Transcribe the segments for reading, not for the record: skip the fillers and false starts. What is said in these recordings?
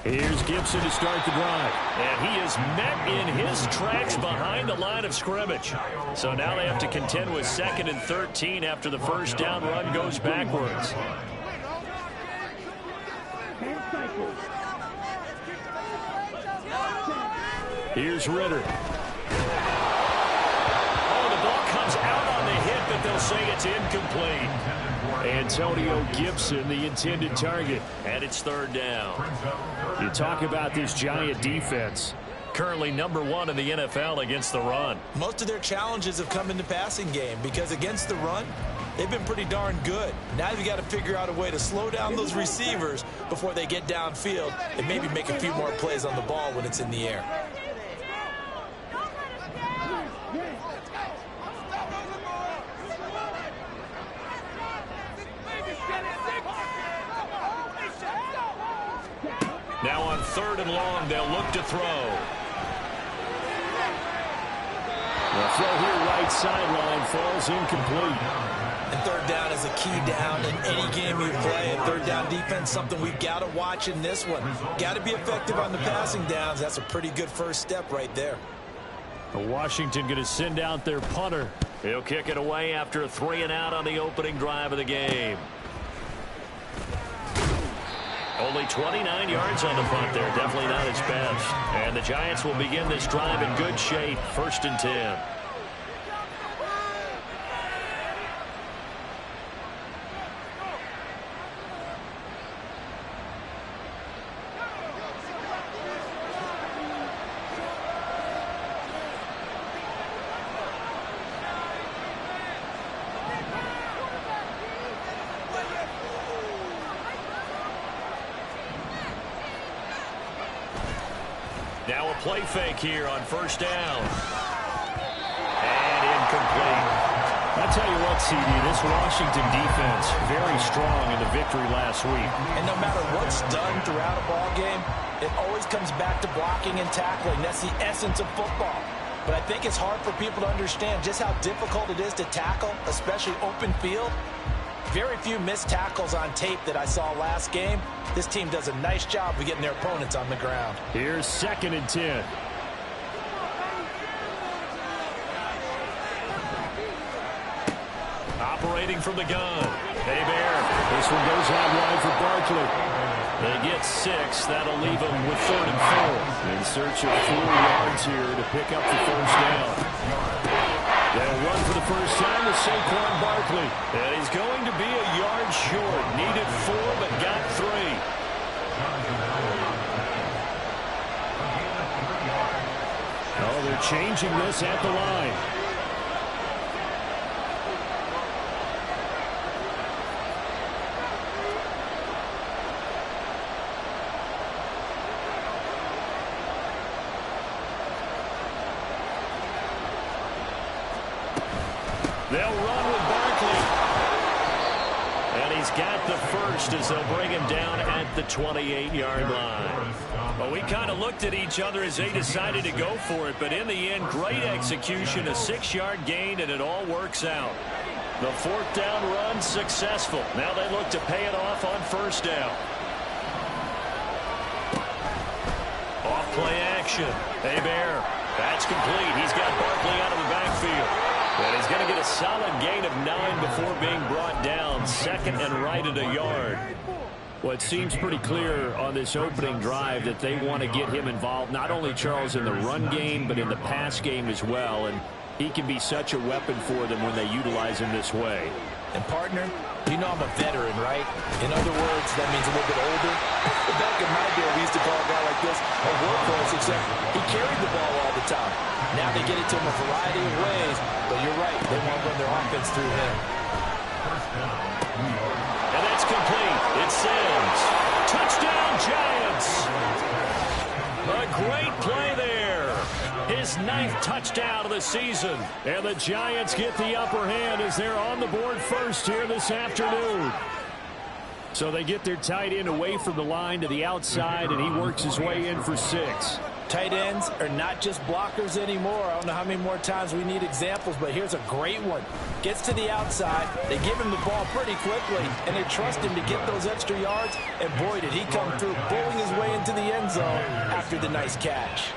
Here's Gibson to start the drive. And he is met in his tracks behind the line of scrimmage. So now they have to contend with 2nd and 13 after the first down run goes backwards. Here's Ritter. Oh, the ball comes out on the hit, but they'll say it's incomplete. Antonio Gibson, the intended target, and it's 3rd down. You talk about this Giant defense. Currently #1 in the NFL against the run. Most of their challenges have come in the passing game because against the run, they've been pretty darn good. Now you've got to figure out a way to slow down those receivers before they get downfield and maybe make a few more plays on the ball when it's in the air. Now on 3rd and long, they'll look to throw. The throw here right sideline falls incomplete. And 3rd down is a key down in any game you play. And 3rd down defense, something we've got to watch in this one. Got to be effective on the passing downs. That's a pretty good first step right there. Washington going to send out their punter. He'll kick it away after a 3-and-out on the opening drive of the game. Only 29 yards on the punt there. Definitely not his best. And the Giants will begin this drive in good shape. 1st and 10. Now a play fake here on 1st down. And incomplete. I'll tell you what, CD, this Washington defense, very strong in the victory last week. And no matter what's done throughout a ball game, it always comes back to blocking and tackling. That's the essence of football. But I think it's hard for people to understand just how difficult it is to tackle, especially open field. Very few missed tackles on tape that I saw last game. This team does a nice job of getting their opponents on the ground. Here's 2nd and 10. Operating from the gun. Bear. This one goes out wide for Barkley. They get 6. That'll leave them with 3rd and 4. In search of 4 yards here to pick up the 1st down. They'll run for the first time with Saquon Barkley. And he's going to be a yard short. Needed 4, but got 3. Oh, they're changing this at the line. They'll run with Barkley. And he's got the first as they'll bring him down at the 28-yard line. Well, we kind of looked at each other as they decided to go for it, but in the end, great execution, a 6-yard gain, and it all works out. The 4th down run successful. Now they look to pay it off on 1st down. Off play action. Bear. That's complete. He's got Barkley out of the backfield. And he's going to get a solid gain of 9 before being brought down. 2nd and right at a yard. Well, it seems pretty clear on this opening drive that they want to get him involved, not only, Charles, in the run game, but in the pass game as well. And he can be such a weapon for them when they utilize him this way. And, partner, you know I'm a veteran, right? In other words, that means a little bit older. Back in my day, we used to call a guy like this a workhorse, except he carried the ball all the time. Now they get it to him a variety of ways, but you're right, they want to run their offense through him. And that's complete. It sends. Touchdown, Giants! A great play there. His 9th touchdown of the season. And the Giants get the upper hand as they're on the board first here this afternoon. So they get their tight end away from the line to the outside, and he works his way in for 6. Tight ends are not just blockers anymore. I don't know how many more times we need examples, but here's a great one. Gets to the outside, they give him the ball pretty quickly, and they trust him to get those extra yards, and boy, did he come through, bowling his way into the end zone after the nice catch.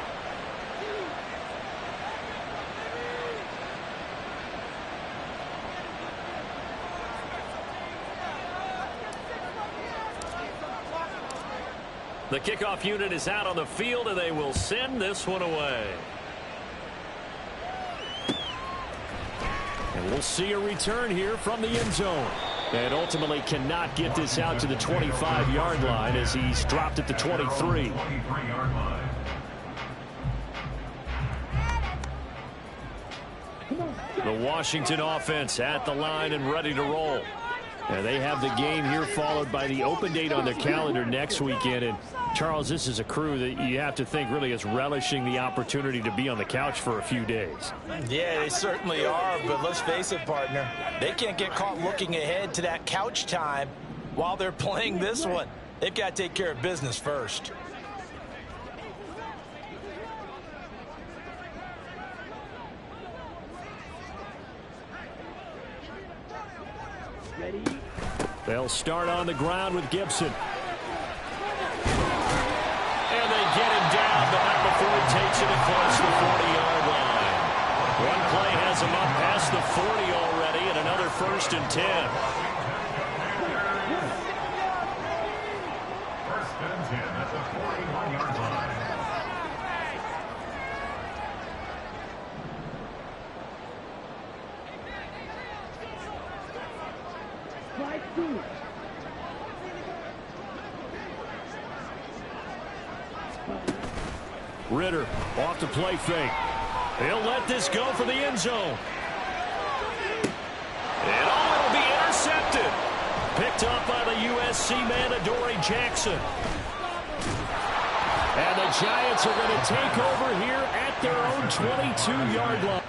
The kickoff unit is out on the field, and they will send this one away. And we'll see a return here from the end zone. And ultimately cannot get this out to the 25-yard line as he's dropped at the 23. The Washington offense at the line and ready to roll. And they have the game here followed by the open date on their calendar next weekend. And Charles, this is a crew that you have to think really is relishing the opportunity to be on the couch for a few days. Yeah, they certainly are, but let's face it, partner. They can't get caught looking ahead to that couch time while they're playing this one. They've got to take care of business first. They'll start on the ground with Gibson. And they get him down, but not before he takes it across the 40-yard line. One play has him up past the 40 already, and another 1st and 10. 1st and 10 at the 41-yard line. Ritter off the play fake. He'll let this go for the end zone. And it'll be intercepted. Picked up by the USC man, Adoree Jackson. And the Giants are going to take over here at their own 22-yard line.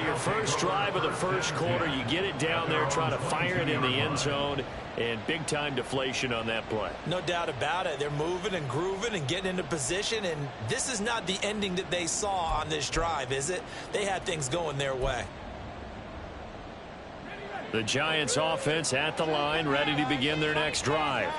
Your first drive of the first quarter, you get it down there, try to fire it in the end zone, and big-time deflation on that play. No doubt about it. They're moving and grooving and getting into position, and this is not the ending that they saw on this drive, is it? They had things going their way. The Giants offense at the line, ready to begin their next drive.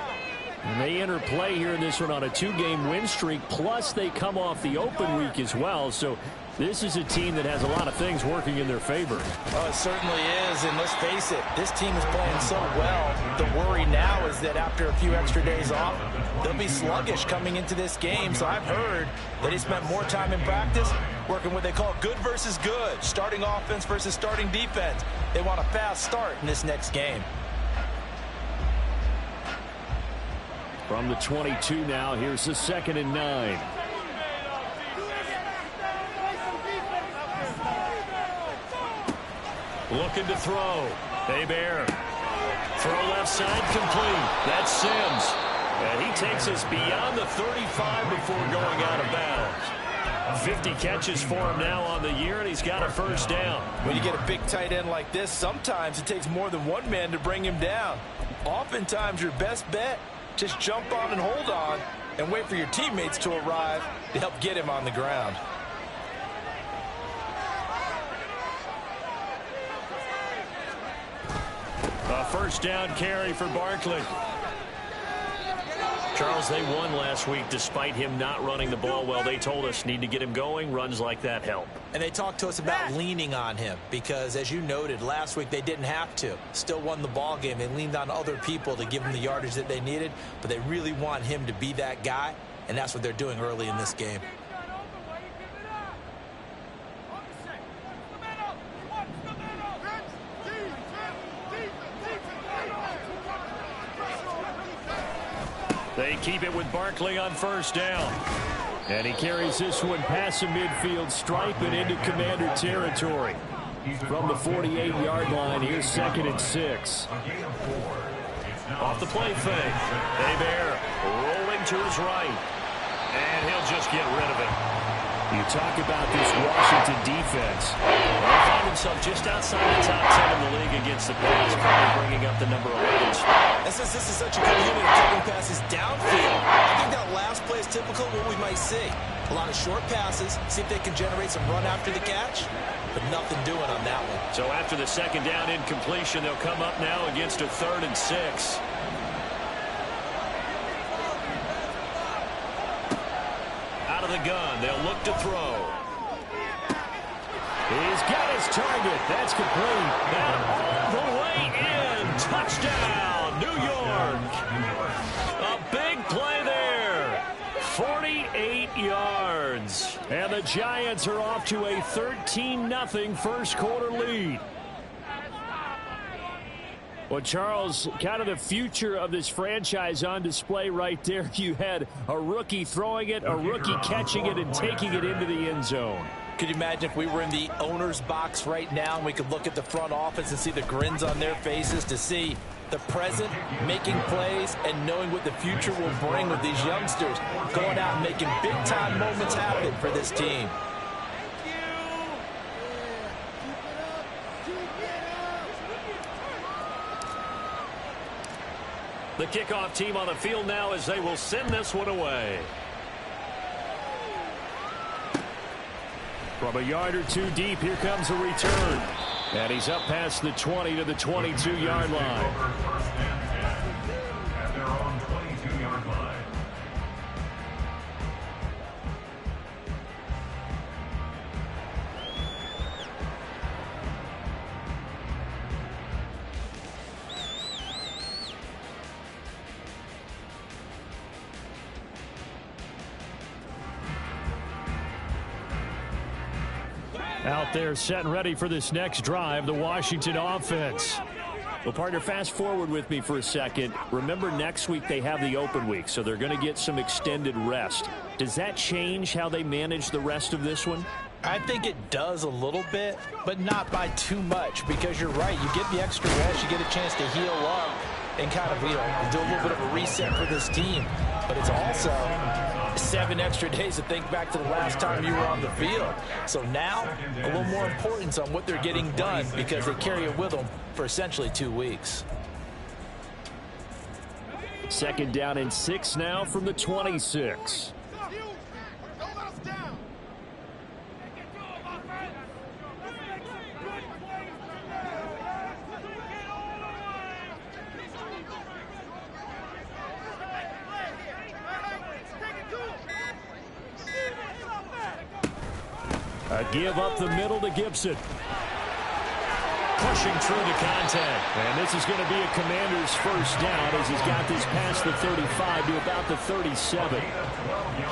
And they enter play here in this one on a 2-game win streak, plus they come off the open week as well, so this is a team that has a lot of things working in their favor. Oh, it certainly is, and let's face it, this team is playing so well. The worry now is that after a few extra days off, they'll be sluggish coming into this game. So I've heard that he spent more time in practice working what they call good versus good, starting offense versus starting defense. They want a fast start in this next game. From the 22 now, here's the 2nd and 9. Looking to throw. Hebert. Throw left side complete. That's Sims. And he takes us beyond the 35 before going out of bounds. 50 catches for him now on the year, and he's got a first down. When you get a big tight end like this, sometimes it takes more than one man to bring him down. Oftentimes, your best bet, just jump on and hold on and wait for your teammates to arrive to help get him on the ground. A first down carry for Barkley. Charles, they won last week despite him not running the ball well. They told us need to get him going. Runs like that help. And they talked to us about leaning on him because, as you noted, last week they didn't have to. Still won the ball game. They leaned on other people to give them the yardage that they needed, but they really want him to be that guy, and that's what they're doing early in this game. They keep it with Barkley on first down. And he carries this one past the midfield stripe and into Commander territory. From the 48-yard line, here's 2nd and 6. Off the play fake. Hebert rolling to his right. And he'll just get rid of it. You talk about this Washington defense. They'll find himself just outside the top 10 in the league against the pass, currently bringing up the number 11 spot. And since this is such a good unit of taking passes downfield, I think that last play is typical of what we might see. A lot of short passes, see if they can generate some run after the catch, but nothing doing on that one. So after the 2nd down incompletion, they'll come up now against a 3rd and 6. Out of the gun, they'll look to throw. He's got his target. That's complete. And all the way in. Touchdown, New York. A big play there. 48 yards. And the Giants are off to a 13-0 first quarter lead. Well, Charles, kind of the future of this franchise on display right there. You had a rookie throwing it, a rookie catching it, and taking it into the end zone. Could you imagine if we were in the owner's box right now and we could look at the front office and see the grins on their faces, to see the present making plays and knowing what the future will bring with these youngsters going out and making big-time moments happen for this team. The kickoff team on the field now as they will send this one away. From a yard or two deep, here comes a return. And he's up past the 20 to the 22-yard line. At their own 22-yard line. Out there set and ready for this next drive, the Washington offense. Well, partner, fast forward with me for a second. Remember, next week they have the open week, so they're going to get some extended rest. Does that change how they manage the rest of this one? I think it does a little bit, but not by too much, because you're right. You get the extra rest, you get a chance to heal up and kind of, do a little bit of a reset for this team. But it's also 7 extra days to think back to the last time you were on the field. So now, a little more importance on what they're getting done, because they carry it with them for essentially 2 weeks. 2nd down and 6 now from the 26. A give up the middle to Gibson. Pushing through the contact. And this is going to be a Commander's first down as he's got this past the 35 to about the 37.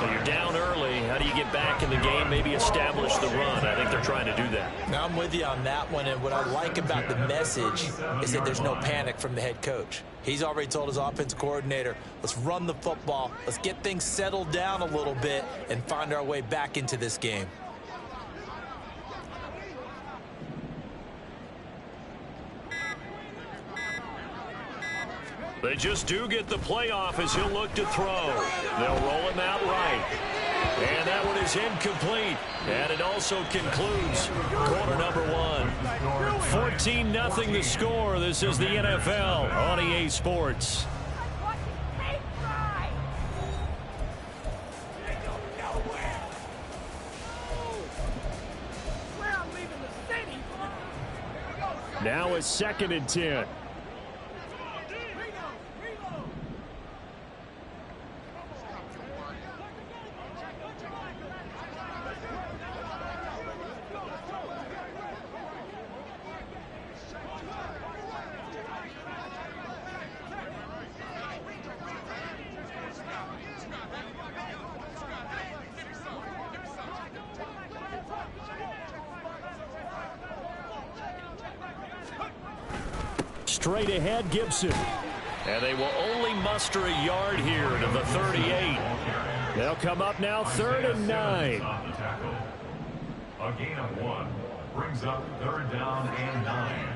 So you're down early. How do you get back in the game, maybe establish the run? I think they're trying to do that. Now, I'm with you on that one, and what I like about the message is that there's no panic from the head coach. He's already told his offensive coordinator, let's run the football, let's get things settled down a little bit and find our way back into this game. They just do get the playoff as he'll look to throw. They'll roll him out right. And that one is incomplete. And it also concludes quarter number 1. 14-0 the score. This is the NFL on EA Sports. Now it's 2nd and 10. Straight ahead, Gibson. And they will only muster a yard here to the 38. They'll come up now 3rd and 9. A gain of 1 brings up 3rd down and 9.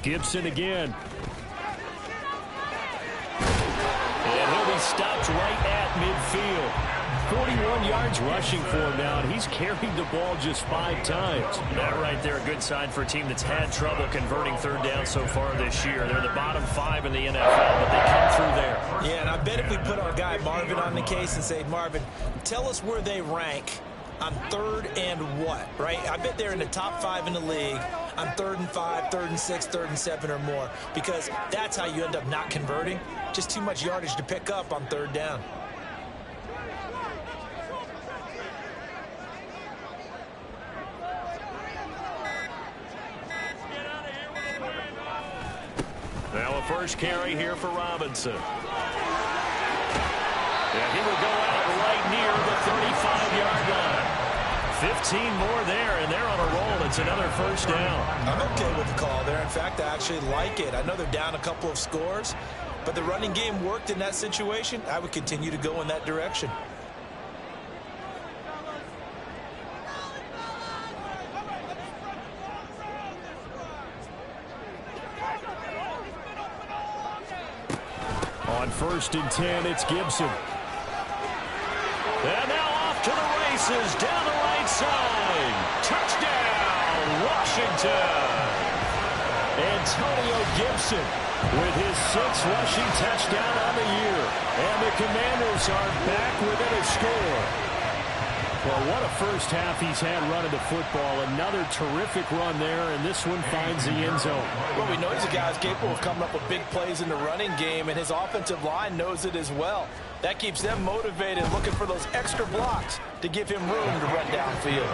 Gibson again. And he'll be stopped right at midfield. 41 yards rushing for him now, and he's carried the ball just 5 times. That right there, a good sign for a team that's had trouble converting 3rd down so far this year. They're in the bottom 5 in the NFL, but they come through there. Yeah, and I bet if we put our guy Marvin on the case and say, Marvin, tell us where they rank on 3rd and what, right? I bet they're in the top 5 in the league on 3rd and 5, 3rd and 6, 3rd and 7 or more, because that's how you end up not converting. Just too much yardage to pick up on 3rd down. Now a first carry here for Robinson. And he will go out right near the 35-yard line. 15 more there, and they're on a roll. It's another first down. I'm okay with the call there. In fact, I actually like it. I know they're down a couple of scores, but the running game worked in that situation. I would continue to go in that direction. On 1st and 10, it's Gibson. And now off to the races down the right side. Touchdown, Washington. Antonio Gibson with his 6th rushing touchdown on the year. And the Commanders are back within a score. Well, what a first half he's had running the football. Another terrific run there, and this one finds the end zone. Well, we know he's a guy who's capable of coming up with big plays in the running game, and his offensive line knows it as well. That keeps them motivated, looking for those extra blocks to give him room to run downfield.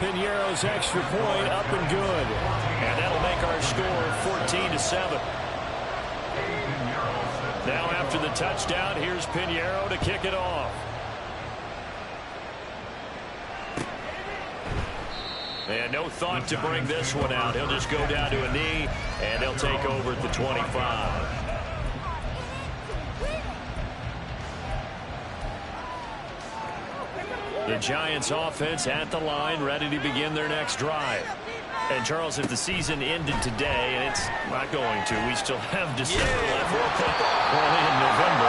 Piñeiro's extra point up and good. And that'll make our score 14-7. Now after the touchdown, here's Piñeiro to kick it off. And no thought to bring this one out. He'll just go down to a knee, and they'll take over at the 25. The Giants offense at the line, ready to begin their next drive. And, Charles, if the season ended today, and it's not going to, we still have December left. Early in November,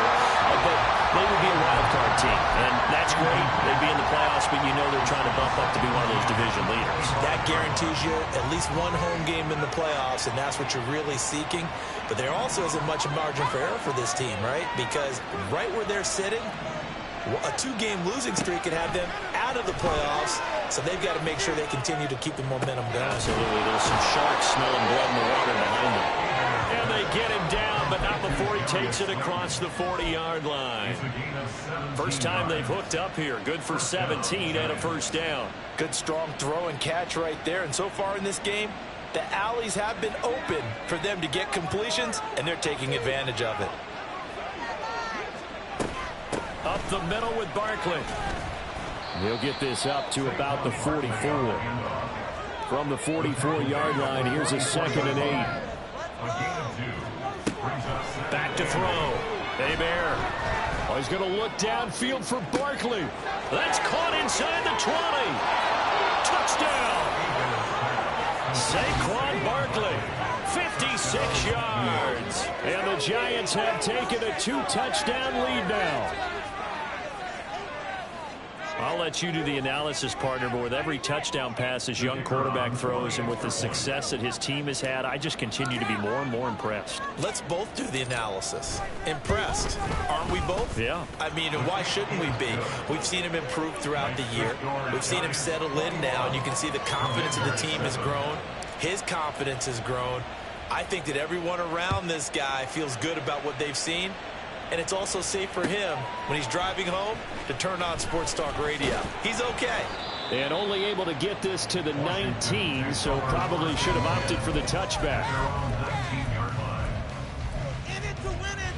but they would be a wild card team. And that's great. They'd be in the playoffs, but you know they're trying to bump up to be one of those division leaders. That guarantees you at least one home game in the playoffs, and that's what you're really seeking. But there also isn't much margin for error for this team, right? Because right where they're sitting, a 2-game losing streak could have them out of the playoffs, so they've got to make sure they continue to keep the momentum going. Absolutely. There's some sharks smelling blood in the water behind them. And they get him down, but not before he takes it across the 40-yard line. First time they've hooked up here. Good for 17 and a first down. Good strong throw and catch right there. And so far in this game, the alleys have been open for them to get completions, and they're taking advantage of it. Up the middle with Barkley. He'll get this up to about the 44. From the 44-yard line, here's a 2nd and 8. Back to throw. Hebert. Oh, he's going to look downfield for Barkley. That's caught inside the 20. Touchdown. Saquon Barkley. 56 yards. And the Giants have taken a 2-touchdown lead now. I'll let you do the analysis, partner, but with every touchdown pass this young quarterback throws and with the success that his team has had, I just continue to be more and more impressed. Let's both do the analysis. Impressed. Aren't we both? Yeah. I mean, why shouldn't we be? We've seen him improve throughout the year. We've seen him settle in now, and you can see the confidence of the team has grown. His confidence has grown. I think that everyone around this guy feels good about what they've seen. and it's also safe for him when he's driving home to turn on Sports Talk Radio. He's okay. And only able to get this to the 19, so probably should have opted for the touchback. In it to win it.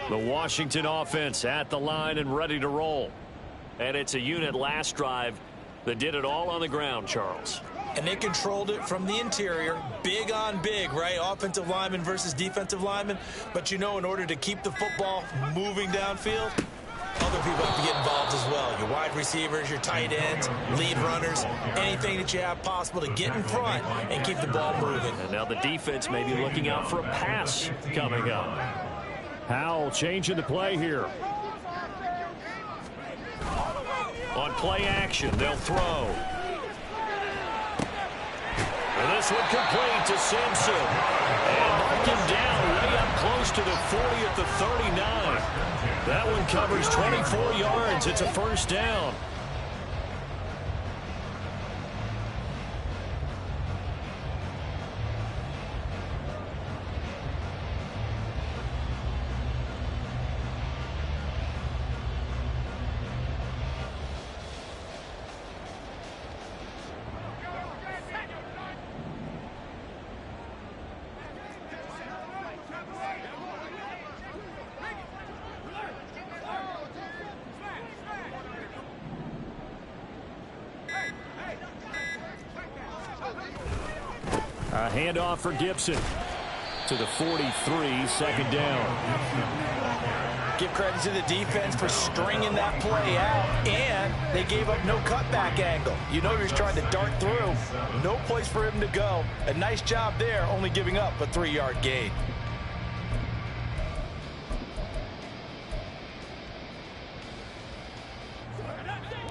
The Washington offense at the line and ready to roll. And it's a unit last drive that did it all on the ground, Charles. And they controlled it from the interior, big on big, right? Offensive lineman versus defensive lineman. But, you know, in order to keep the football moving downfield, other people have to get involved as well. Your wide receivers, your tight ends, lead runners, anything that you have possible to get in front and keep the ball moving. And now the defense may be looking out for a pass coming up. Howell changing the play here. On play action, they'll throw. And this one complete to Simpson. And mark him down way up close to the 40 at the 39. That one covers 24 yards. It's a first down. A handoff for Gibson to the 43, second down. Give credit to the defense for stringing that play out, and they gave up no cutback angle. You know he was trying to dart through. No place for him to go. A nice job there, only giving up a 3-yard gain.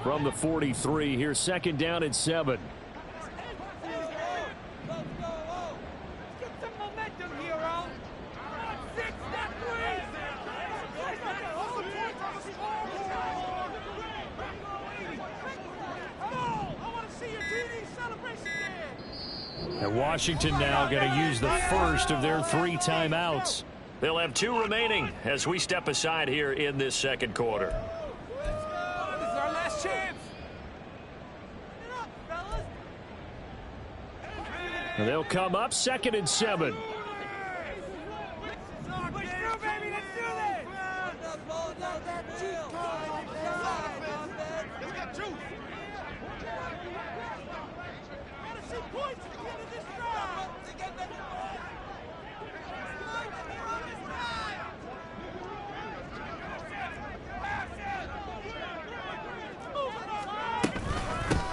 From the 43, here's second down and 7. And Washington now going to use the first of their 3 timeouts. They'll have 2 remaining as we step aside here in this second quarter. This is our last chance. And they'll come up second and 7.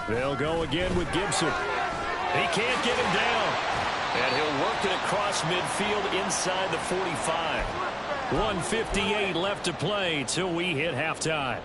They'll go again with Gibson. He can't get him down. And he'll work it across midfield inside the 45. 1:58 left to play till we hit halftime.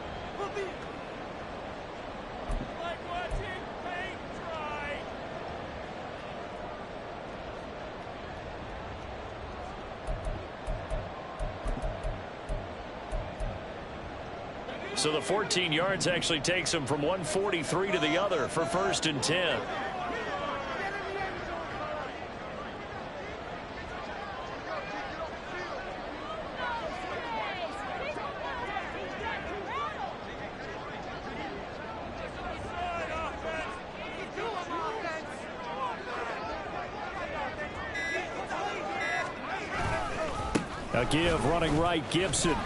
So the 14 yards actually takes him from 143 to the other for first and 10. A give running right, Gibson.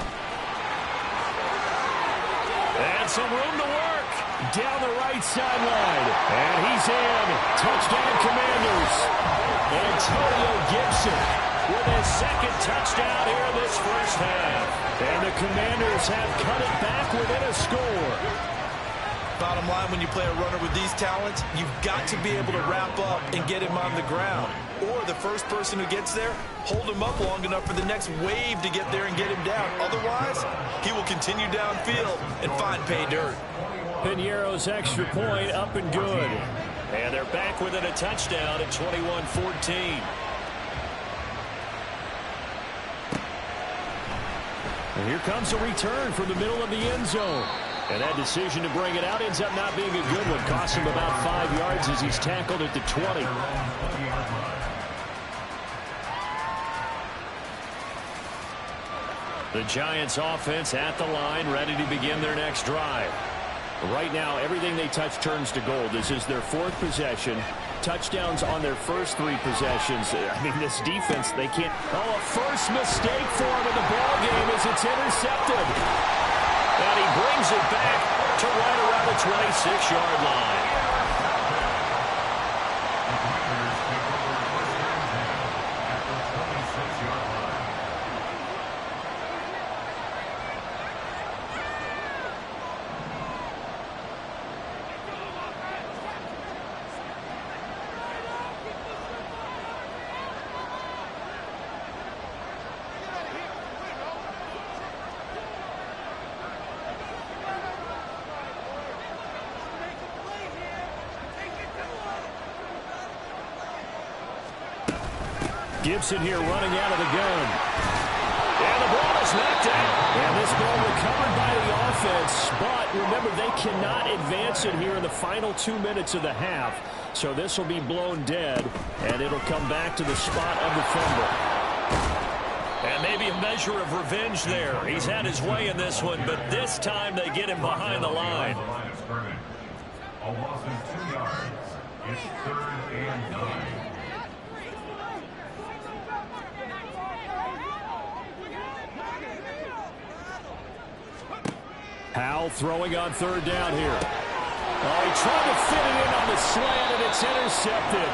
And some room to work down the right sideline. And he's in. Touchdown, Commanders. Antonio Gibson with his second touchdown here in this first half. And the Commanders have cut it back within a score. Bottom line, when you play a runner with these talents, you've got to be able to wrap up and get him on the ground. Or the first person who gets there, hold him up long enough for the next wave to get there and get him down. Otherwise, he will continue downfield and find pay dirt. Piñeiro's extra point up and good. And they're back within a touchdown at 21-14. And here comes a return from the middle of the end zone. And that decision to bring it out ends up not being a good one. Costs him about 5 yards as he's tackled at the 20. The Giants offense at the line, ready to begin their next drive. Right now, everything they touch turns to gold. This is their 4th possession. Touchdowns on their first 3 possessions. I mean, this defense, they can't. Oh, a first mistake for him in the ball game as it's intercepted. And he brings it back to right around the 26-yard line. Gibson here running out of the gun. And the ball is knocked out. And this ball recovered by the offense. But remember, they cannot advance it here in the final 2 minutes of the half. So this will be blown dead. And it'll come back to the spot of the fumble. And maybe a measure of revenge there. He's had his way in this one, but this time they get him behind the line. A loss of 2 yards. It's 3rd and 9. Howell throwing on 3rd down here. Oh, he tried to fit it in on the slant, and it's intercepted.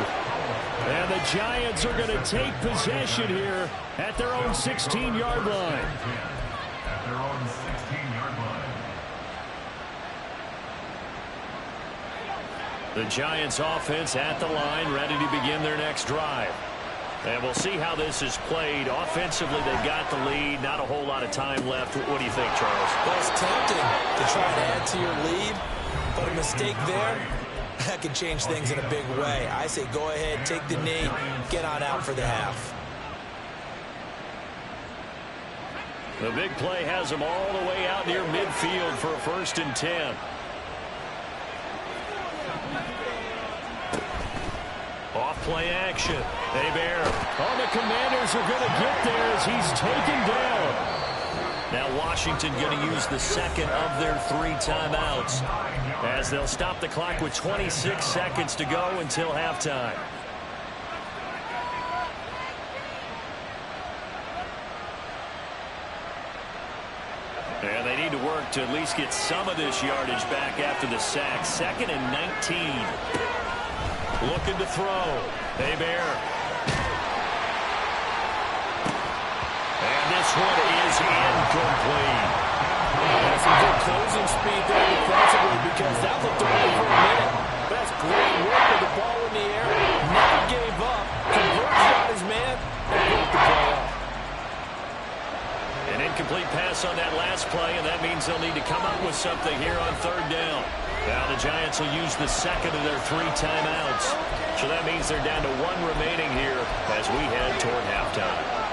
And the Giants are going to take possession here at their own 16-yard line. At their own 16-yard line. The Giants offense at the line, ready to begin their next drive. And we'll see how this is played. Offensively, they've got the lead. Not a whole lot of time left. What do you think, Charles? Well, it's tempting to try to add to your lead, but a mistake there, that could change things in a big way. I say go ahead, take the knee, get on out for the half. The big play has them all the way out near midfield for a 1st and 10. Off-play action. Hebert. Oh, the Commanders are going to get there as he's taken down. Now Washington going to use the 2nd of their 3 timeouts as they'll stop the clock with 26 seconds to go until halftime. And they need to work to at least get some of this yardage back after the sack. 2nd and 19. Looking to throw. Hebert. And this one is incomplete. That's some good closing speed there defensively because that looked away for a minute. That's great work with the ball in the air. Never gave up. Converted on his man and broke the play up. An incomplete pass on that last play, and that means they'll need to come up with something here on 3rd down. Now the Giants will use the 2nd of their 3 timeouts. So that means they're down to 1 remaining here as we head toward halftime.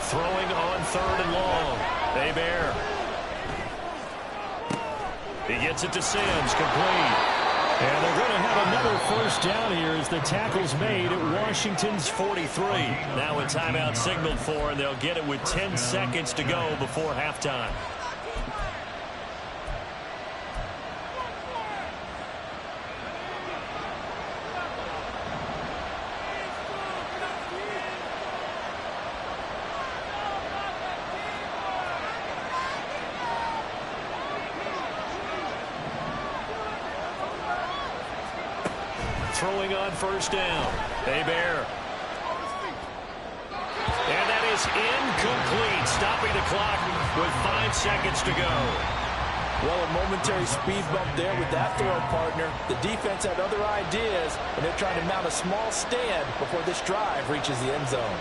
Throwing on 3rd and long. Hebert. He gets it to Sims, complete. And they're going to have another first down here as the tackle's made at Washington's 43. Now a timeout signaled for, and they'll get it with 10 seconds to go before halftime. Throwing on first down. Hebert. And that is incomplete, stopping the clock with 5 seconds to go. Well, a momentary speed bump there with that throw, partner. The defense had other ideas, and they're trying to mount a small stand before this drive reaches the end zone.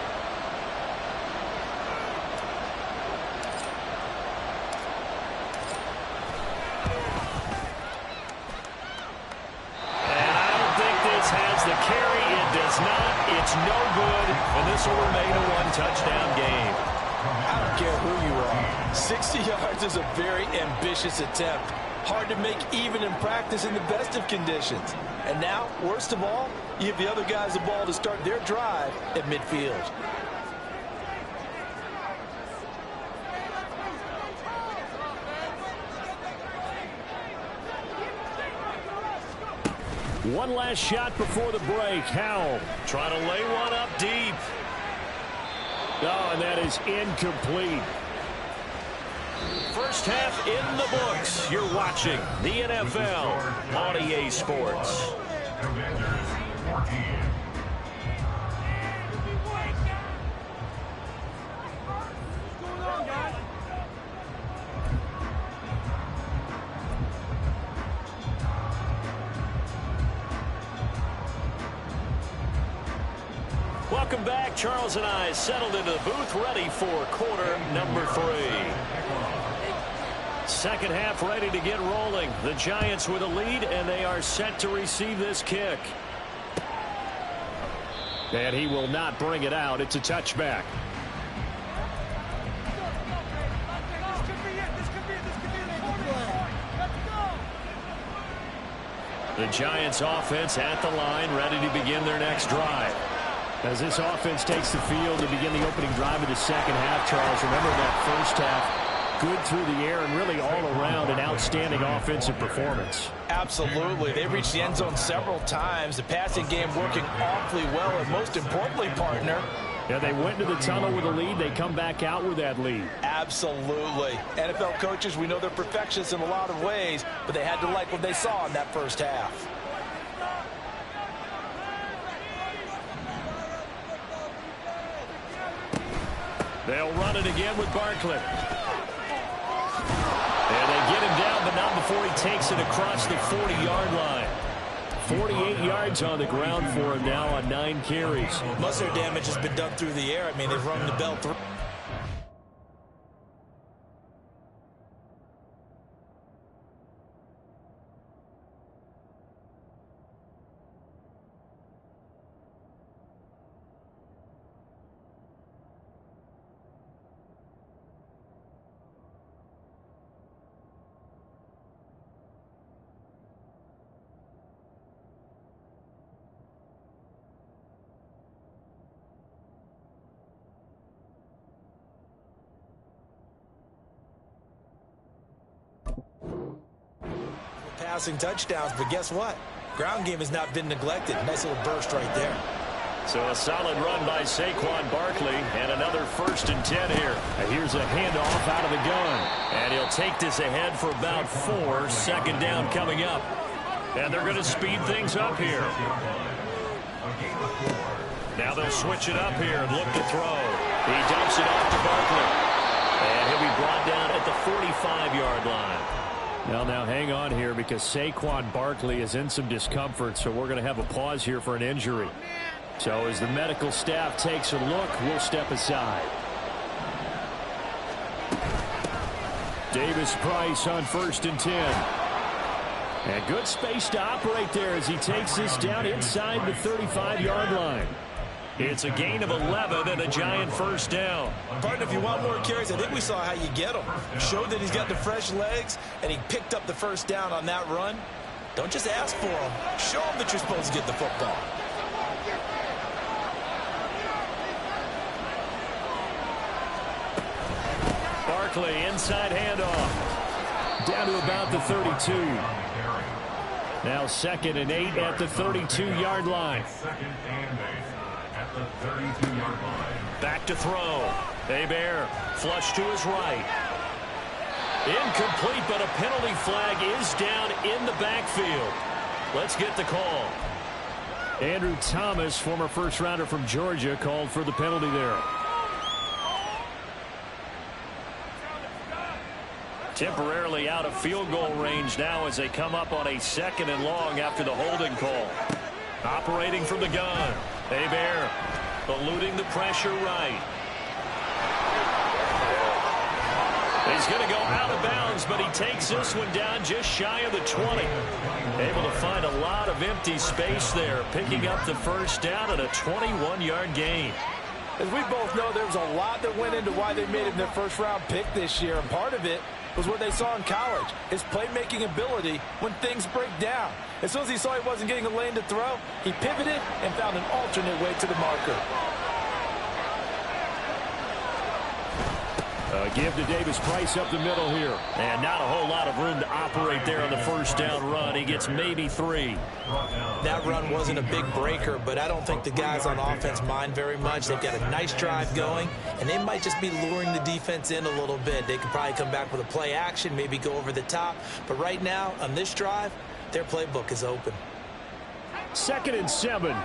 Has the carry. It does not. It's no good. And this will remain a one-touchdown game. I don't care who you are. 60 yards is a very ambitious attempt. Hard to make even in practice in the best of conditions. And now, worst of all, you give the other guys the ball to start their drive at midfield. One last shot before the break. Howell trying to lay one up deep. Oh, and that is incomplete. First half in the books. You're watching the NFL on EA Sports. Commanders 14. Welcome back. Charles and I settled into the booth, ready for quarter number 3. Second half ready to get rolling. The Giants with a lead, and they are set to receive this kick. And he will not bring it out. It's a touchback. The Giants offense at the line, ready to begin their next drive. As this offense takes the field to begin the opening drive of the second half, Charles, remember that first half, good through the air and really all around an outstanding offensive performance. Absolutely. They reached the end zone several times. The passing game working awfully well, and most importantly, partner, yeah, they went to the tunnel with a lead. They come back out with that lead. Absolutely. NFL coaches, we know they're perfectionists in a lot of ways, but they had to like what they saw in that first half. They'll run it again with Barkley. And they get him down, but not before he takes it across the 40-yard line. 48 yards on the ground for him now on 9 carries. Most of their damage has been done through the air. I mean, they've rung the bell through. Passing touchdowns, but guess what? Ground game has not been neglected. Nice little burst right there. So a solid run by Saquon Barkley, and another 1st and 10 here. And here's a handoff out of the gun. And he'll take this ahead for about 4. Second down coming up. And they're going to speed things up here. Now they'll switch it up here and look to throw. He dumps it off to Barkley. And he'll be brought down at the 45-yard line. Now hang on here because Saquon Barkley is in some discomfort, so we're going to have a pause here for an injury. So as the medical staff takes a look, we'll step aside. Davis-Price on 1st and 10. And good space to operate there as he takes this down inside the 35-yard line. It's a gain of 11 and a Giant first down. Partner, if you want more carries, I think we saw how you get them. Showed that he's got the fresh legs, and he picked up the first down on that run. Don't just ask for them. Show them that you're supposed to get the football. Barkley, inside handoff. Down to about the 32. Now 2nd and 8 at the 32-yard line. 2nd and 8 at the 32-yard line. Back to throw. Hebert, flush to his right. Incomplete, but a penalty flag is down in the backfield. Let's get the call. Andrew Thomas, former first-rounder from Georgia, called for the penalty there. Temporarily out of field goal range now as they come up on a 2nd and long after the holding call. Operating from the gun. Hebert eluding the pressure right. He's going to go out of bounds, but he takes this one down just shy of the 20. Able to find a lot of empty space there, picking up the first down at a 21-yard gain. As we both know, there was a lot that went into why they made him their first-round pick this year, and part of it was what they saw in college, his playmaking ability when things break down. As soon as he saw he wasn't getting a lane to throw, he pivoted and found an alternate way to the marker. Give to Davis Price up the middle here. And not a whole lot of room to operate there on the first down run. He gets maybe 3. That run wasn't a big breaker, but I don't think the guys on offense mind very much. They've got a nice drive going, and they might just be luring the defense in a little bit. They could probably come back with a play action, maybe go over the top. But right now, on this drive, their playbook is open. 2nd and 7.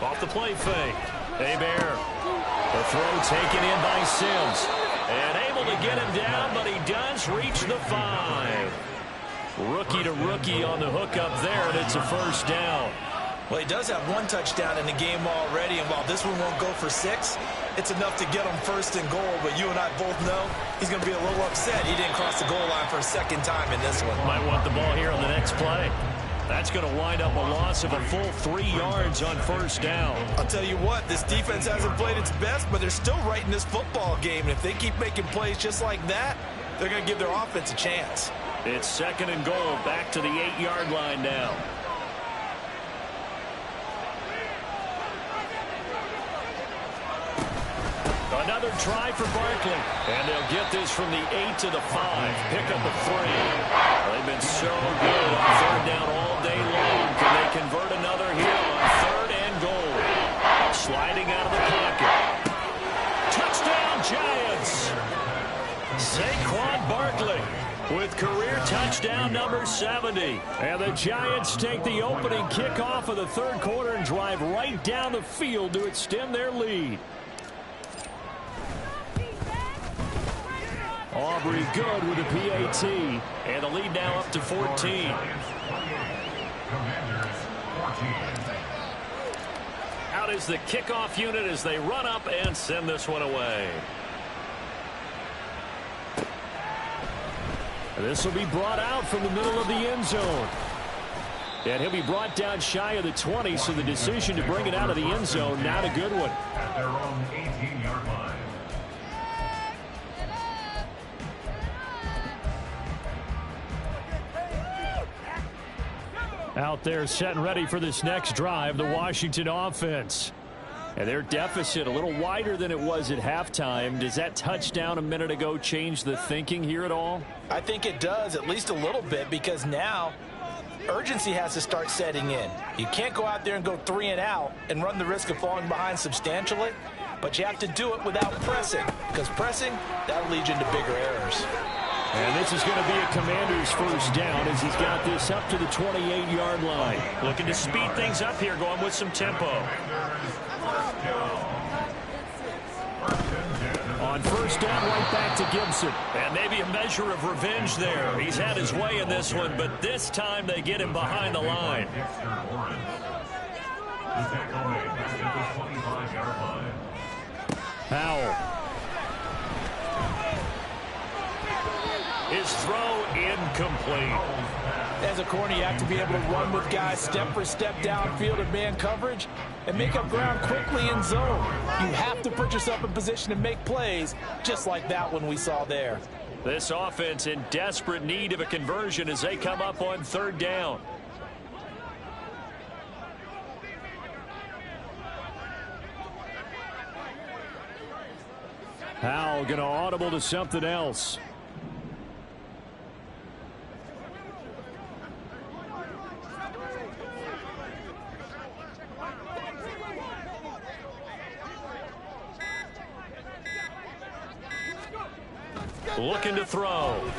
Off the play fake. Hebert. The throw taken in by Sims. And able to get him down, but he does reach the 5. Rookie to rookie on the hook up there, and it's a first down. Well, he does have 1 touchdown in the game already, and while this one won't go for 6, it's enough to get him 1st and goal. But you and I both know he's going to be a little upset he didn't cross the goal line for a 2nd time in this one. Might want the ball here on the next play. That's going to wind up a loss of a full 3 yards on first down. I'll tell you what, this defense hasn't played its best, but they're still right in this football game. And if they keep making plays just like that, they're going to give their offense a chance. It's 2nd and goal, back to the 8-yard line now. Another try for Barkley. And they'll get this from the 8 to the 5. Pick up a 3. They've been so good on 3rd down all day long. Can they convert another here on 3rd and goal? Sliding out of the pocket. Touchdown, Giants! Saquon Barkley with career touchdown number 70. And the Giants take the opening kickoff of the 3rd quarter and drive right down the field to extend their lead. Aubrey good with a PAT. And the lead now up to 14. Out is the kickoff unit as they run up and send this one away. And this will be brought out from the middle of the end zone. And he'll be brought down shy of the 20, so the decision to bring it out of the end zone, not a good one. At their own 18-yard line. Out there set and ready for this next drive, the Washington offense. And their deficit a little wider than it was at halftime. Does that touchdown a minute ago change the thinking here at all? I think it does, at least a little bit, because now urgency has to start setting in. You can't go out there and go 3 and out and run the risk of falling behind substantially, but you have to do it without pressing, because pressing, that'll lead you into bigger errors. And this is going to be a Commander's first down as he's got this up to the 28-yard line. Looking to speed things up here, going with some tempo. On first down, right back to Gibson. And maybe a measure of revenge there. He's had his way in this one, but this time they get him behind the line. Powell. His throw incomplete. As a corner, you have to be able to run with guys step for step downfield in man coverage and make up ground quickly in zone. You have to put yourself in position to make plays, just like that one we saw there. This offense in desperate need of a conversion as they come up on third down. Howell going to audible to something else. Looking to throw. Able to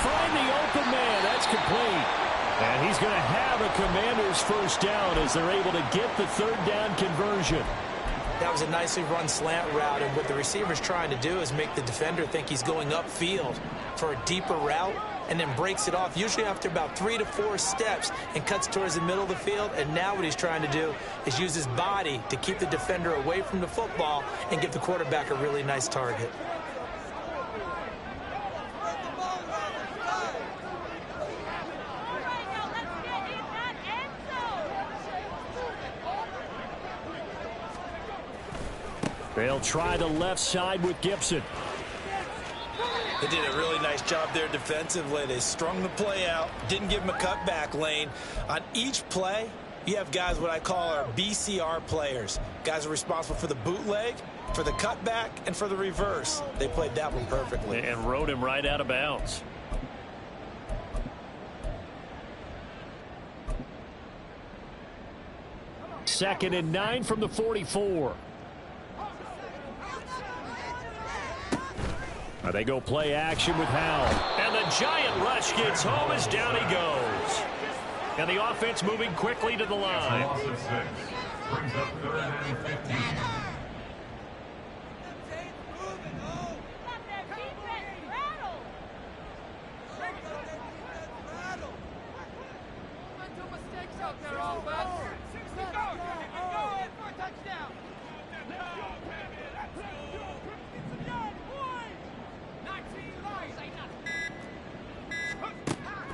find the open man. That's complete. And he's going to have a Commander's first down as they're able to get the third down conversion. That was a nicely run slant route, and what the receiver's trying to do is make the defender think he's going upfield for a deeper route and then breaks it off, usually after about 3 to 4 steps, and cuts towards the middle of the field. And now what he's trying to do is use his body to keep the defender away from the football and give the quarterback a really nice target. They'll try the left side with Gibson. They did a really nice job there defensively. They strung the play out, didn't give him a cutback lane. On each play, you have guys what I call our BCR players. Guys are responsible for the bootleg, for the cutback, and for the reverse. They played that one perfectly. And rode him right out of bounds. Second and 9 from the 44. They go play action with Howell. And the giant rush gets home as down he goes. And the offense moving quickly to the line. Loss of 6. Brings up third and 15.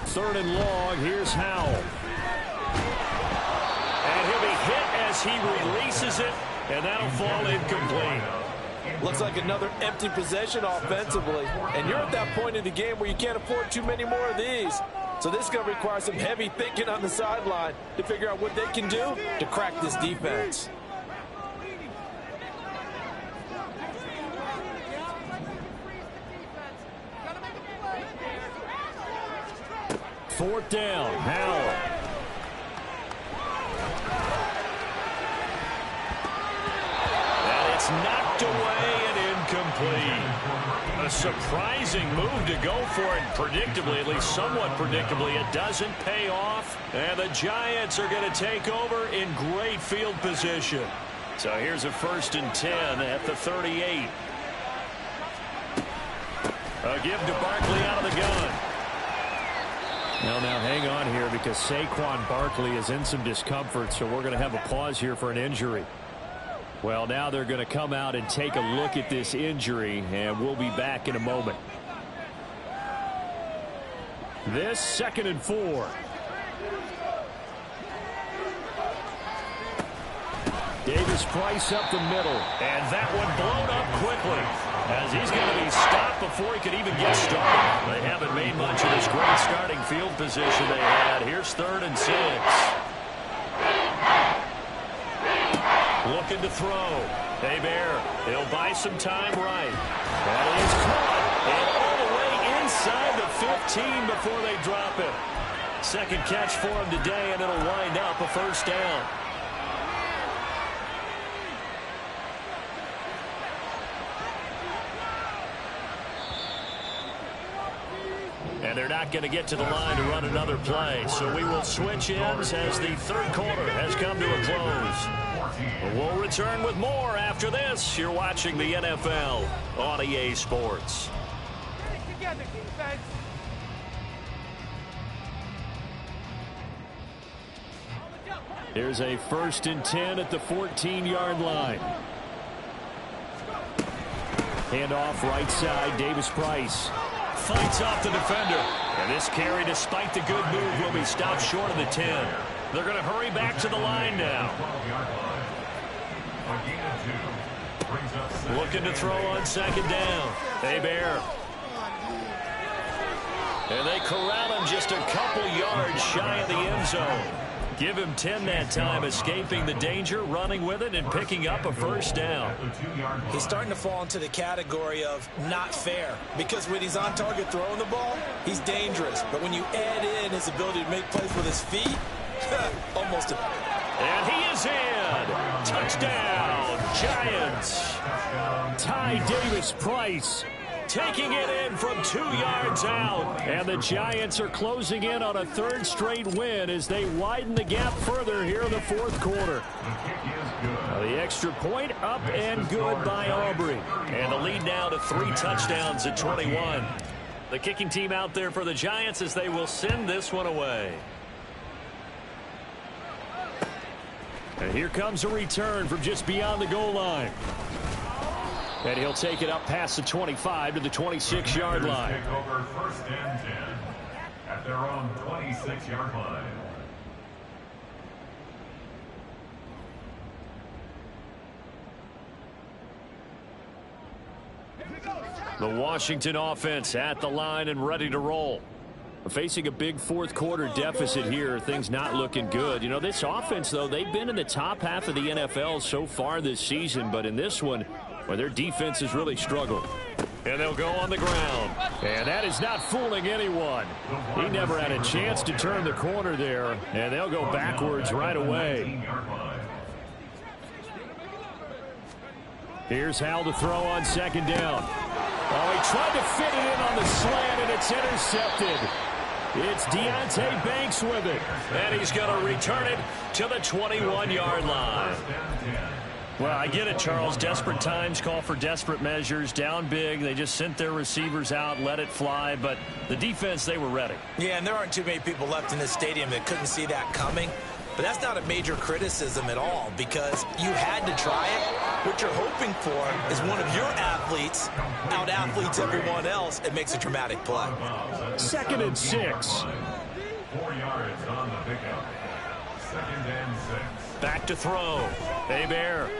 Third and long, here's Howell. And he'll be hit as he releases it, and that'll fall incomplete. Looks like another empty possession offensively, and you're at that point in the game where you can't afford too many more of these. So this is going to require some heavy thinking on the sideline to figure out what they can do to crack this defense. Fourth down, Howell. And it's knocked away and incomplete. A surprising move to go for it predictably, at least somewhat predictably. It doesn't pay off, and the Giants are going to take over in great field position. So here's a 1st and 10 at the 38. A give to Barkley out of the gun. Now hang on here because Saquon Barkley is in some discomfort, so we're going to have a pause here for an injury. Well, now they're going to come out and take a look at this injury, and we'll be back in a moment. This 2nd and 4. Davis Price up the middle, and that one blown up quickly as he's going to be stopped before he could even get started. They haven't made much of this great starting field position they had. Here's 3rd and 6. Looking to throw. Hebert, he'll buy some time right. That is caught, and all the way inside the 15 before they drop it. Second catch for him today, and it'll wind up a 1st down. And they're not going to get to the line to run another play. So we will switch ends as the 3rd quarter has come to a close. We'll return with more after this. You're watching the NFL on EA Sports. Here's a 1st and 10 at the 14-yard line. Handoff right side, Davis-Price. Fights off the defender. And this carry, despite the good move, will be stopped short of the 10. They're going to hurry back to the line now. Looking to throw on second down. Hebert. And they corral him just a couple yards shy of the end zone. Give him 10 that time, escaping the danger, running with it, and picking up a first down. He's starting to fall into the category of not fair, because when he's on target throwing the ball, he's dangerous. But when you add in his ability to make plays with his feet, almost a... And he is in. Touchdown, Giants. Ty Davis-Price taking it in from 2 yards out. And the Giants are closing in on a third straight win as they widen the gap further here in the fourth quarter. The extra point up and good by Aubrey. And the lead now to 3 touchdowns at 21. The kicking team out there for the Giants as they will send this one away. And here comes a return from just beyond the goal line. And he'll take it up past the 25 to the 26-yard line. Take over first and 10 at their own 26-yard line. The Washington offense at the line and ready to roll. Facing a big fourth quarter deficit here, things not looking good. You know, this offense, though, they've been in the top half of the NFL so far this season, but in this one, well, their defense has really struggled. And they'll go on the ground. And that is not fooling anyone. He never had a chance to turn the corner there, and they'll go backwards right away. Here's Hal to throw on second down. Oh, he tried to fit it in on the slant, and it's intercepted. It's Deonte Banks with it. And he's going to return it to the 21-yard line. Well, I get it, Charles. Desperate times call for desperate measures. Down big. They just sent their receivers out, let it fly. But the defense, they were ready. Yeah, and there aren't too many people left in this stadium that couldn't see that coming. But that's not a major criticism at all, because you had to try it. What you're hoping for is one of your athletes out-athletes everyone else and makes a dramatic play. 2nd and 6. 4 yards on the pickup. 2nd and 6. Back to throw. Hebert.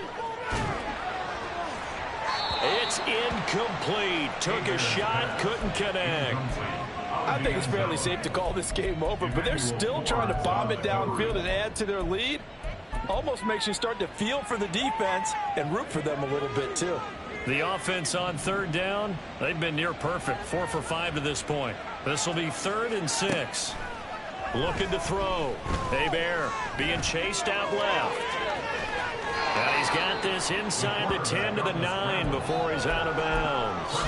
It's incomplete. Took a shot, couldn't connect. I think it's fairly safe to call this game over, but they're still trying to bomb it downfield and add to their lead. Almost makes you start to feel for the defense and root for them a little bit, too. The offense on third down, they've been near perfect. 4 for 5 to this point. This will be 3rd and 6. Looking to throw. Hebert being chased out left. And he's got this inside the 10 to the 9 before he's out of bounds.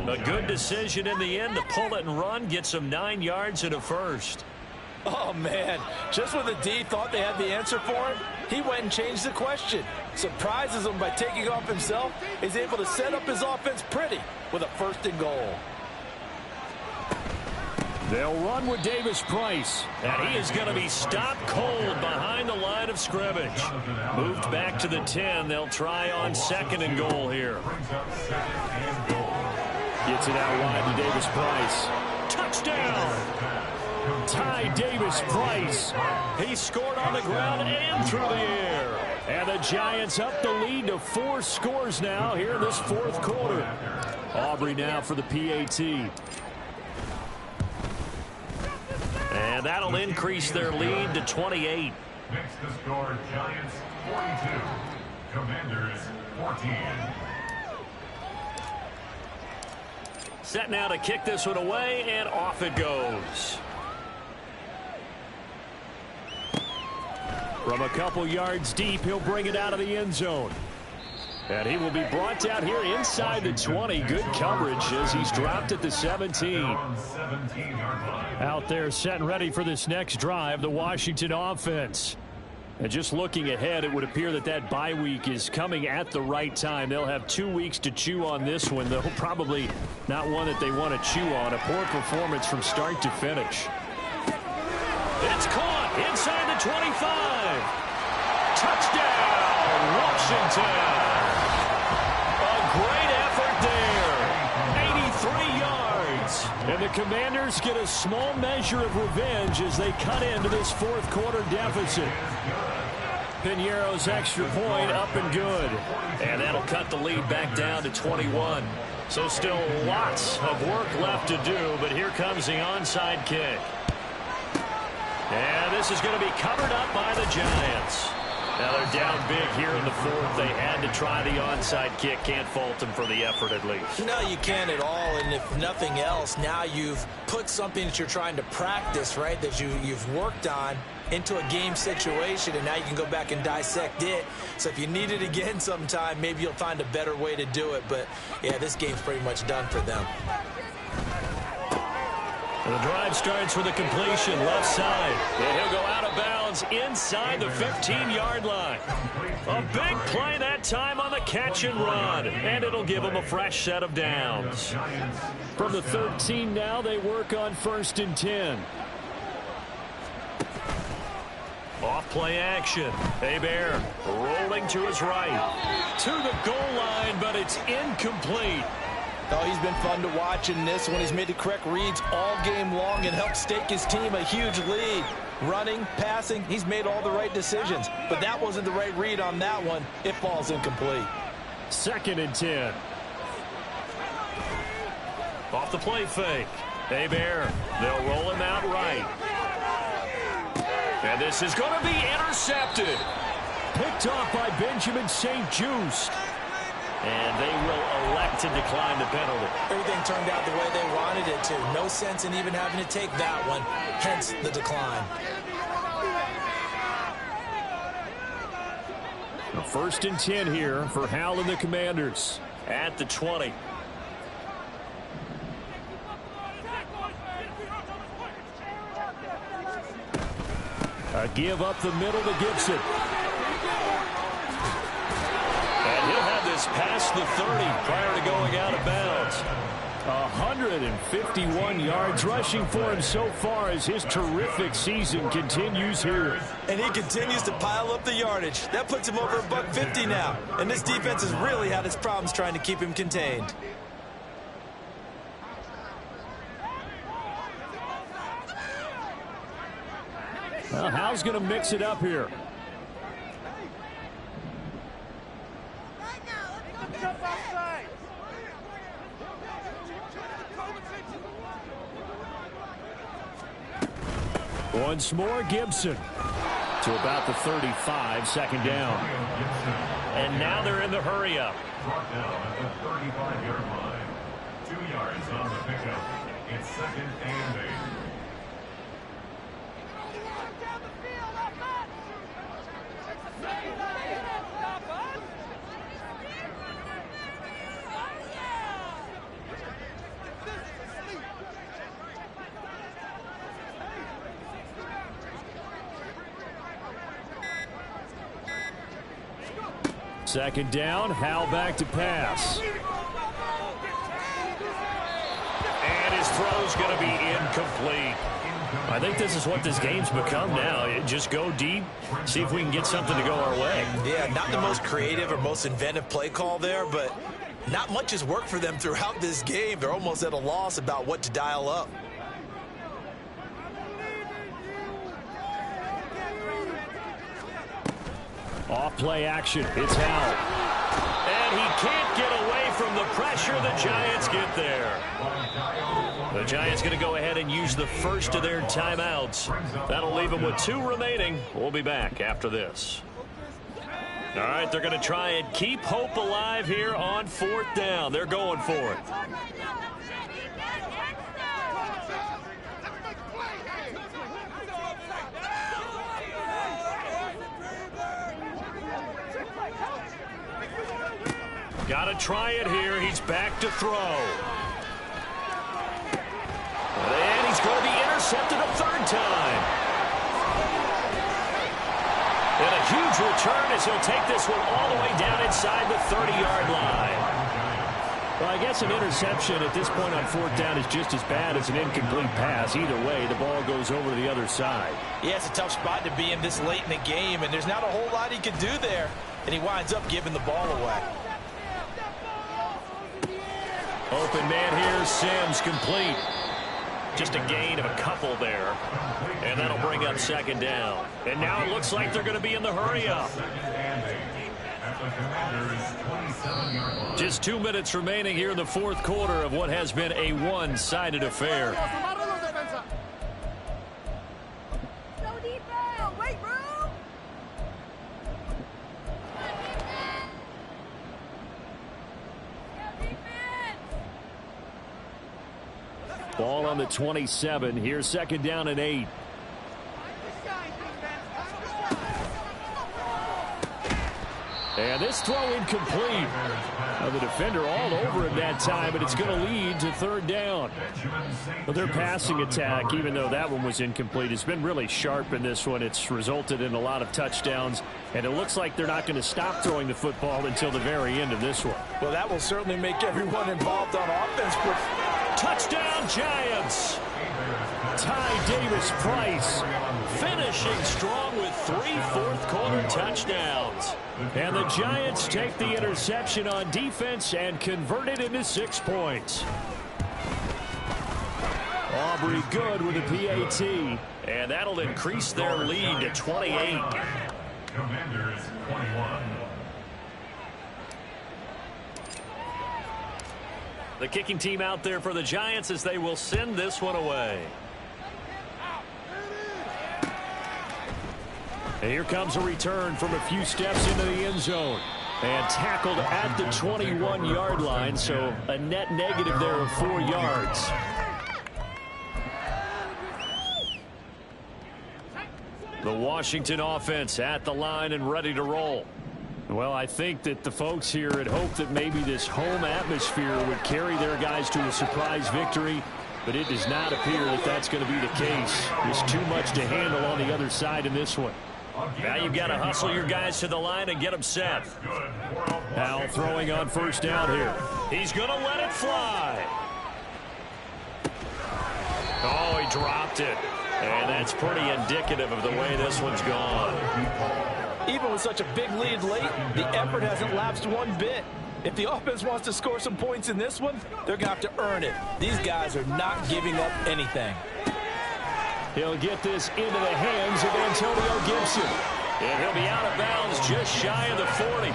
A good decision in the end to pull it and run, get some 9 yards and a first. Oh, man. Just when the D thought they had the answer for him, he went and changed the question. Surprises him by taking off himself. He's able to set up his offense pretty with a 1st and goal. They'll run with Davis-Price, and he is going to be stopped cold behind the line of scrimmage. Moved back to the 10. They'll try on 2nd and goal here. Gets it out wide to Davis-Price. Touchdown! Ty Davis-Price. He scored on the ground and through the air. And the Giants up the lead to 4 scores now here in this fourth quarter. Aubrey now for the PAT. And that'll increase their lead to 28. Next to score, Giants 42, Commanders 14. Set now to kick this one away, and off it goes. From a couple yards deep, he'll bring it out of the end zone. And he will be brought down here inside the 20. Good coverage as he's dropped at the 17. Out there set and ready for this next drive, the Washington offense. And just looking ahead, it would appear that that bye week is coming at the right time. They'll have 2 weeks to chew on this one, though probably not one that they want to chew on. A poor performance from start to finish. It's caught inside the 25. Touchdown, Washington. A great effort Commanders get a small measure of revenge as they cut into this fourth quarter deficit. Piñeiro's extra point up and good. And that'll cut the lead back down to 21. So still lots of work left to do, but here comes the onside kick. And this is going to be covered up by the Giants. Now they're down big here in the fourth. They had to try the onside kick. Can't fault them for the effort at least. No, you can't at all. And if nothing else, now you've put something that you're trying to practice, right, that you've worked on into a game situation, and now you can go back and dissect it. So if you need it again sometime, maybe you'll find a better way to do it. But, yeah, this game's pretty much done for them. The drive starts with a completion left side. And he'll go out of bounds inside the 15-yard line. A big play that time on the catch and run. And it'll give him a fresh set of downs. From the 13 now, they work on 1st and 10. Off play action. Hebert rolling to his right. To the goal line, but it's incomplete. Oh, he's been fun to watch in this one. He's made the correct reads all game long and helped stake his team a huge lead. Running, passing, he's made all the right decisions. But that wasn't the right read on that one. It falls incomplete. 2nd and 10. Off the play fake. Hebert, they'll roll him out right. And this is going to be intercepted. Picked off by Benjamin St-Juste. And they will elect to decline the penalty. Everything turned out the way they wanted it to. No sense in even having to take that one. Hence the decline. The 1st and 10 here for Hal and the Commanders. At the 20. A give up the middle to Gibson. And he'll have this past the 30 prior to going out of bounds. 151 yards rushing for him so far as his terrific season continues here. And he continues to pile up the yardage. That puts him over $150 now. And this defense has really had its problems trying to keep him contained. Well, Hal's going to mix it up here. Once more, Gibson to about the 35, 2nd down. And now they're in the hurry-up. Brought down at the 35-yard line. 2 yards on the pickup. It's 2nd and 8. Second down, Hal back to pass. And his throw's going to be incomplete. I think this is what this game's become now. Just go deep, see if we can get something to go our way. Yeah, not the most creative or most inventive play call there, but not much has worked for them throughout this game. They're almost at a loss about what to dial up. Off play action. It's Hal. And he can't get away from the pressure. The Giants get there. The Giants going to go ahead and use the first of their timeouts. That'll leave them with 2 remaining. We'll be back after this. All right, they're going to try and keep hope alive here on 4th down. They're going for it. Got to try it here. He's back to throw. And he's going to be intercepted a 3rd time. And a huge return as he'll take this one all the way down inside the 30-yard line. Well, I guess an interception at this point on 4th down is just as bad as an incomplete pass. Either way, the ball goes over to the other side. Yeah, it's a tough spot to be in this late in the game, and there's not a whole lot he can do there. And he winds up giving the ball away. Open man here, Sims complete. Just a gain of a couple there. And that'll bring up second down. And now it looks like they're going to be in the hurry-up. Just 2 minutes remaining here in the fourth quarter of what has been a one-sided affair. Ball on the 27. Here's second down and 8. And this throw incomplete. The defender all over him that time, but it's going to lead to third down. Well, their passing attack, even though that one was incomplete, has been really sharp in this one. It's resulted in a lot of touchdowns, and it looks like they're not going to stop throwing the football until the very end of this one. Well, that will certainly make everyone involved on offense. Touchdown, Giants! Ty Davis-Price finishing strong with 3 fourth-quarter touchdowns. And the Giants take the interception on defense and convert it into 6 points. Aubrey good with a PAT. And that'll increase their lead to 28. Commanders 21. The kicking team out there for the Giants as they will send this one away. And here comes a return from a few steps into the end zone. And tackled at the 21-yard line, so a net negative there of 4 yards. The Washington offense at the line and ready to roll. Well, I think that the folks here had hoped that maybe this home atmosphere would carry their guys to a surprise victory, but it does not appear that that's going to be the case. There's too much to handle on the other side in this one. Now you've got to hustle your guys to the line and get them set. Now throwing on first down here. He's going to let it fly. Oh, he dropped it. And that's pretty indicative of the way this one's gone. Even with such a big lead late, the effort hasn't lapsed one bit. If the offense wants to score some points in this one, they're going to have to earn it. These guys are not giving up anything. He'll get this into the hands of Antonio Gibson. And he'll be out of bounds just shy of the 40.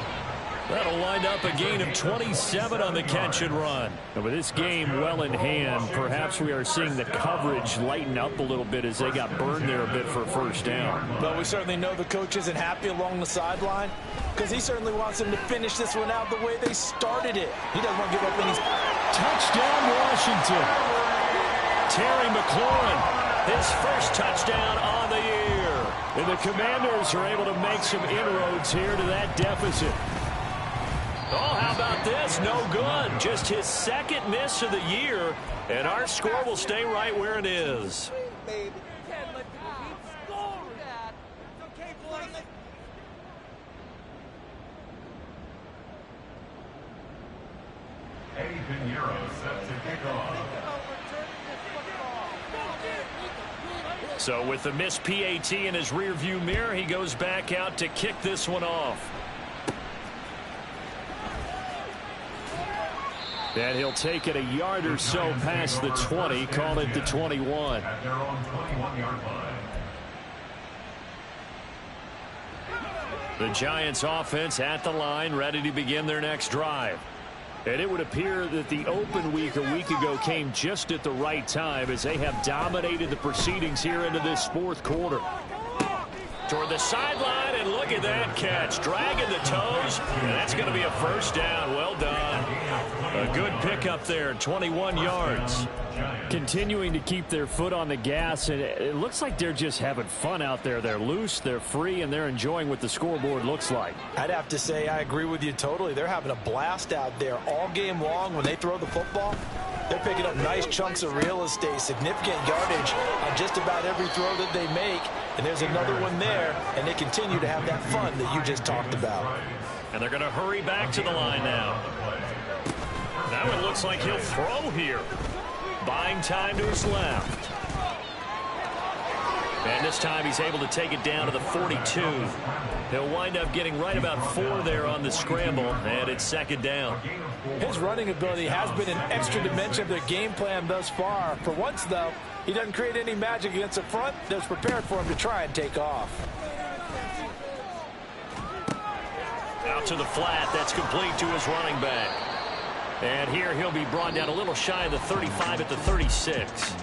That'll wind up a gain of 27 on the catch and run. And with this game well in hand, perhaps we are seeing the coverage lighten up a little bit as they got burned there a bit for a first down. But we certainly know the coach isn't happy along the sideline because he certainly wants them to finish this one out the way they started it. He doesn't want to give up any. Touchdown, Washington. Terry McLaurin, his first touchdown on the year. And the Commanders are able to make some inroads here to that deficit. Oh, how about this? No good. Just his second miss of the year, and our score will stay right where it is. Eddie Pinheiro set to kick off. So with the missed PAT in his rearview mirror, he goes back out to kick this one off. And he'll take it a yard or so past the 20, call it the 21. At their own 21-yard line. The Giants offense at the line, ready to begin their next drive. And it would appear that the open week a week ago came just at the right time as they have dominated the proceedings here into this fourth quarter. Toward the sideline, and look at that catch. Dragging the toes, and that's going to be a first down. Well done. A good pickup there, 21 yards. Continuing to keep their foot on the gas, and it looks like they're just having fun out there. They're loose, they're free, and they're enjoying what the scoreboard looks like. I'd have to say I agree with you totally. They're having a blast out there all game long when they throw the football. They're picking up nice chunks of real estate, significant yardage on just about every throw that they make. And there's another one there, and they continue to have that fun that you just talked about. And they're going to hurry back to the line now. Now it looks like he'll throw here. Buying time to his left. And this time he's able to take it down to the 42. He'll wind up getting right about 4 there on the scramble, and it's second down. His running ability has been an extra dimension of their game plan thus far. For once, though, he doesn't create any magic against the front that's prepared for him to try and take off. Out to the flat. That's complete to his running back. And here he'll be brought down a little shy of the 35 at the 36.